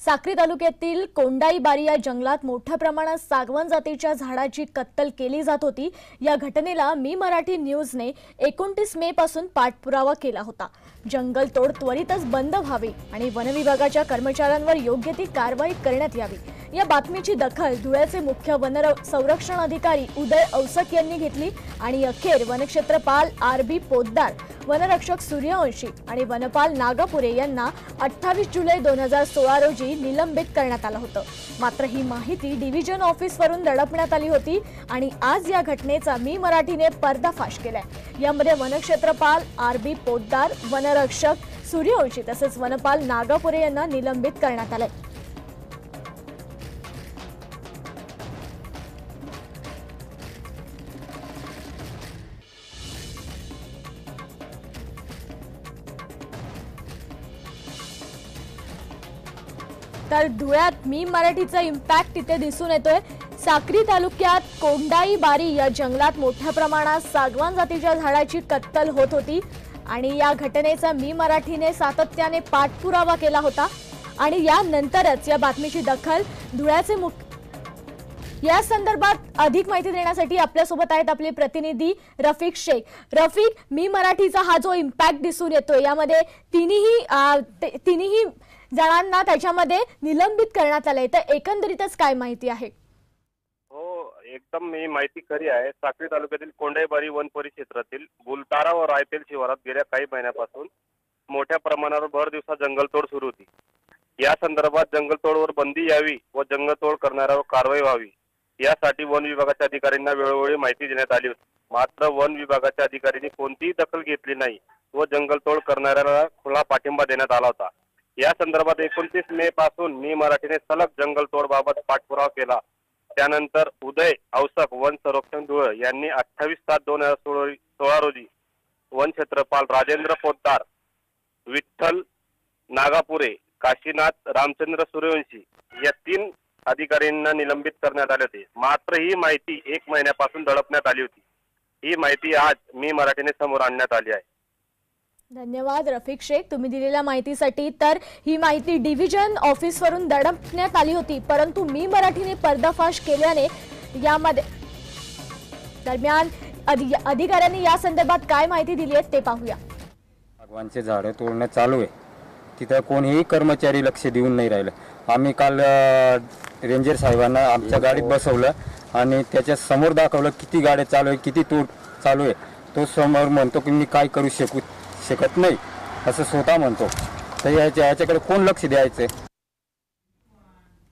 साक्री तालुक्यातील कोंडाईबारी या जंगलात मोठ्या प्रमाणात सागवान जातीच्या झाडाची कत्तल केली जात होती। या घटनेला मी मराठी न्यूजने 29 मे पासून पाठपुरावा केला होता। जंगल तोड त्वरितच बंद व्हावी आणि वन विभागाच्या कर्मचाऱ्यांवर योग्य ती कारवाई करण्यात यावी, या बातमीची दखल धुळ्याचे मुख्य वन संरक्षण अधिकारी उदय औसक यांनी घेतली आणि अखेर वनक्षेत्रपाल आर.बी. पोद्दार, वनरक्षक सूर्यवंशी आणि वनपाल नागापुरे यांना 28 जुलै 2016 रोजी निलंबित करण्यात आलं होतं। मात्र ही माहिती डिव्हिजन ऑफिसवरून दडपण्यात आली होती आणि आज या घटनेचा मी मराठीने पर्दाफाश केलाय। यामध्ये वनक्षेत्रपाल आर.बी. पोद्दार, वनरक्षक सूर्यवंशी तसेच वनपाल नागापुरे यांना निलंबित करण्यात आलंय। तर धुळ्यात मी मराठीचा इम्पॅक्ट इथे दिसून येतोय। साक्री तालुक्यात कोंडाईबारी या जंगलात मोठ्या प्रमाणात सागवान जातीच्या झाडाची कत्तल होत होती आणि या घटनेचा मी मराठीने सातत्याने पाठपुरावा केला होता आणि यानंतरच या बातमीची दखल धुळ्याचे या संदर्भात अधिक माहिती देण्यासाठी आपल्यासोबत आहेत आपले प्रतिनिधी रफिक शेख। रफिक, मी मराठीचा हा जो इम्पॅक्ट दिसून येतोय यामध्ये तिन्ही जणांना त्याच्यामध्ये निलंबित करण्यात आलंय, तर एकंदरीतच काय माहिती आहे? हो, एकदम मी माहिती खरी आहे। साक्री तालुक्यातील कोंडाईबारी वन परिक्षेत्रातील गुलतारा व रायतेल शिवारात गेल्या काही महिन्यापासून मोठ्या प्रमाणावर भर दिवसा जंगलतोड सुरू होती। या संदर्भात जंगलतोडवर बंदी यावी व जंगलतोड करणाऱ्यावर कारवाई व्हावी यासाठी वन विभागाच्या अधिकाऱ्यांना वेळोवेळी माहिती देण्यात आली होती। मात्र वन विभागाच्या अधिकाऱ्यांनी कोणतीही दखल घेतली नाही व जंगलतोड करणाऱ्याला खुला पाठिंबा देण्यात आला होता। या संदर्भात 29 मे पासून मी मराठीने सलग जंगलतोड बाबत पाठपुरावा केला। त्यानंतर उदय औसक वन संरक्षण धुळे यांनी 28/7/2016 रोजी वन क्षेत्रपाल राजेंद्र पोद्दार, विठ्ठल नागापुरे, काशीनाथ रामचंद्र सूर्यवंशी या 3 अधिकाऱ्यांना निलंबित करण्यात आले होते। मात्र ही माहिती 1 महिन्यापासून दडपण्यात आली होती। ही माहिती आज मी मराठीने समोर आणण्यात आली आहे। धन्यवाद रफिक शेख, तुम्ही दिलेल्या माहितीसाठी। तर ही माहिती डिव्हिजन ऑफिसवरून दडपण्यात आली होती, परंतु मी मराठीने पर्दाफाश केल्याने यामध्ये दरम्यान अधिकाऱ्यांनी या संदर्भात काय माहिती दिली आहे ते पाहूया। सागवानचे झाडं तोडणं चालू आहे, तिथं कोणीही कर्मचारी लक्ष देऊन नाही राहिलं। आम्ही काल रेंजर साहेबांना आमच्या गाडीत बसवलं आणि त्याच्या समोर दाखवलं किती गाड्या चालू आहे, किती तोड चालू आहे। तो समोर म्हणतो की मी काय करू शकत नाही असं स्वतः म्हणतो, तर याच्याकडे कोण लक्ष द्यायचं?